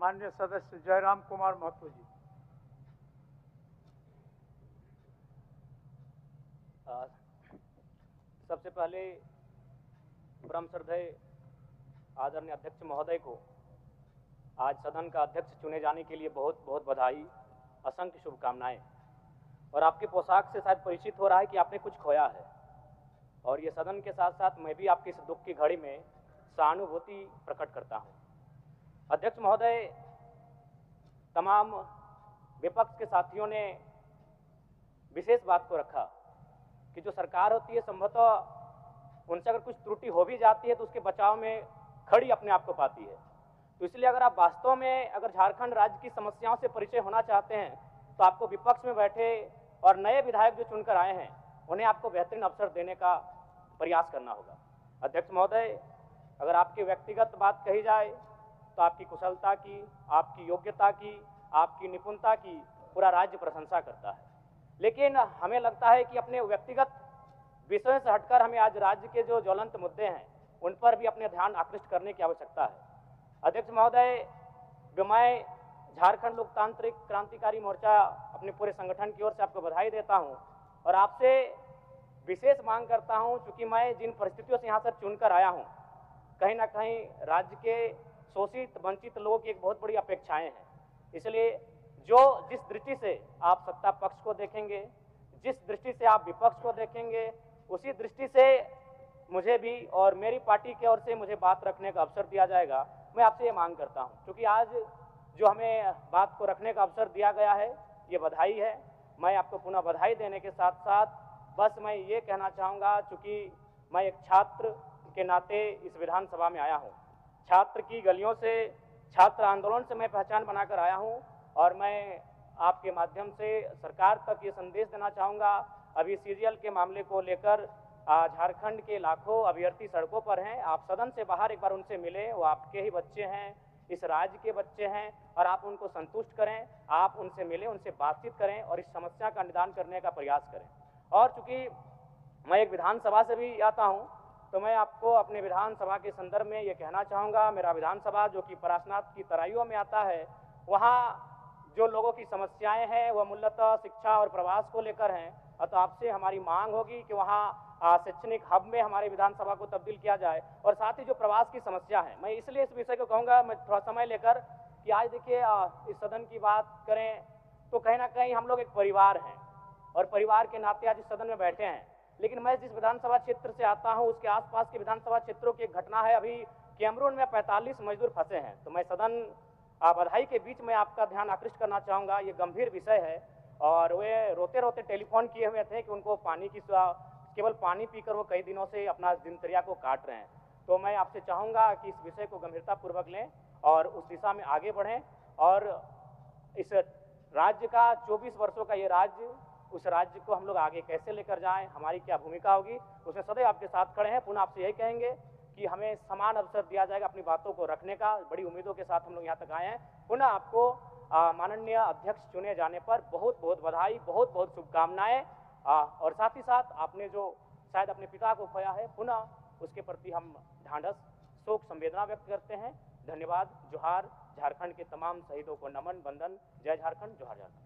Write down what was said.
माननीय सदस्य जयराम कुमार महतो जी। सबसे पहले परम श्रद्धेय आदरणीय अध्यक्ष महोदय को आज सदन का अध्यक्ष चुने जाने के लिए बहुत बहुत बधाई, असंख्य शुभकामनाएं। और आपकी पोशाक से शायद परिचित हो रहा है कि आपने कुछ खोया है, और ये सदन के साथ साथ मैं भी आपकी इस दुख की घड़ी में सहानुभूति प्रकट करता हूं। अध्यक्ष महोदय, तमाम विपक्ष के साथियों ने विशेष बात को रखा कि जो सरकार होती है संभवतः उनसे अगर कुछ त्रुटि हो भी जाती है तो उसके बचाव में खड़ी अपने आप को पाती है। तो इसलिए अगर आप वास्तव में अगर झारखंड राज्य की समस्याओं से परिचय होना चाहते हैं तो आपको विपक्ष में बैठे और नए विधायक जो चुनकर आए हैं उन्हें आपको बेहतरीन अवसर देने का प्रयास करना होगा। अध्यक्ष महोदय, अगर आपकी व्यक्तिगत बात कही जाए तो आपकी कुशलता की, आपकी योग्यता की, आपकी निपुणता की पूरा राज्य प्रशंसा करता है, लेकिन हमें लगता है कि अपने व्यक्तिगत विषयों से हटकर हमें आज राज्य के जो ज्वलंत मुद्दे हैं उन पर भी अपने ध्यान आकृष्ट करने की आवश्यकता है। अध्यक्ष महोदय, मैं झारखंड लोकतांत्रिक क्रांतिकारी मोर्चा अपने पूरे संगठन की ओर से आपको बधाई देता हूं और आपसे विशेष मांग करता हूं, चूंकि मैं जिन परिस्थितियों से यहाँ से चुनकर आया हूं, कहीं ना कहीं राज्य के शोषित वंचित लोगों की एक बहुत बड़ी अपेक्षाएं हैं। इसलिए जिस दृष्टि से आप सत्ता पक्ष को देखेंगे, जिस दृष्टि से आप विपक्ष को देखेंगे, उसी दृष्टि से मुझे भी और मेरी पार्टी की ओर से मुझे बात रखने का अवसर दिया जाएगा। मैं आपसे ये मांग करता हूं, क्योंकि आज जो हमें बात को रखने का अवसर दिया गया है ये बधाई है। मैं आपको पुनः बधाई देने के साथ साथ बस मैं ये कहना चाहूँगा, चूँकि मैं एक छात्र के नाते इस विधानसभा में आया हूँ, छात्र की गलियों से, छात्र आंदोलन से मैं पहचान बनाकर आया हूँ, और मैं आपके माध्यम से सरकार तक ये संदेश देना चाहूँगा। अभी सीरियल के मामले को लेकर झारखंड के लाखों अभ्यर्थी सड़कों पर हैं। आप सदन से बाहर एक बार उनसे मिलें, वो आपके ही बच्चे हैं, इस राज्य के बच्चे हैं, और आप उनको संतुष्ट करें, आप उनसे मिलें, उनसे बातचीत करें और इस समस्या का निदान करने का प्रयास करें। और चूंकि मैं एक विधानसभा से भी आता हूँ तो मैं आपको अपने विधानसभा के संदर्भ में ये कहना चाहूँगा, मेरा विधानसभा जो कि परासनाथ की तराइयों में आता है, वहाँ जो लोगों की समस्याएं हैं वह मूलतः शिक्षा और प्रवास को लेकर हैं। तो आपसे हमारी मांग होगी कि वहाँ शैक्षणिक हब में हमारे विधानसभा को तब्दील किया जाए, और साथ ही जो प्रवास की समस्या है, मैं इसलिए इस विषय को कहूँगा, मैं थोड़ा समय लेकर, कि आज देखिए इस सदन की बात करें तो कहीं ना कहीं हम लोग एक परिवार हैं और परिवार के नाते आज इस सदन में बैठे हैं। लेकिन मैं जिस विधानसभा क्षेत्र से आता हूं उसके आसपास के विधानसभा क्षेत्रों की एक घटना है। अभी कैमरून में 45 मजदूर फंसे हैं, तो मैं सदन बधाई के बीच में आपका ध्यान आकृष्ट करना चाहूँगा। ये गंभीर विषय है और वे रोते रोते टेलीफोन किए हुए थे कि उनको पानी की, केवल पानी पीकर वो कई दिनों से अपना दिनचर्या को काट रहे हैं। तो मैं आपसे चाहूँगा कि इस विषय को गंभीरतापूर्वक लें और उस दिशा में आगे बढ़ें, और इस राज्य का 24 वर्षों का ये राज्य, उस राज्य को हम लोग आगे कैसे लेकर जाएं, हमारी क्या भूमिका होगी, उसमें सदैव आपके साथ खड़े हैं। पुनः आपसे यही कहेंगे कि हमें समान अवसर दिया जाएगा अपनी बातों को रखने का। बड़ी उम्मीदों के साथ हम लोग यहाँ तक आए हैं। पुनः आपको माननीय अध्यक्ष चुने जाने पर बहुत बहुत बधाई, बहुत बहुत शुभकामनाएं, और साथ ही साथ आपने जो शायद अपने पिता को खोया है, पुनः उसके प्रति हम ढांढस, शोक संवेदना व्यक्त करते हैं। धन्यवाद। जोहार। झारखंड के तमाम शहीदों को नमन, वंदन। जय झारखंड, जोहार झारखंड।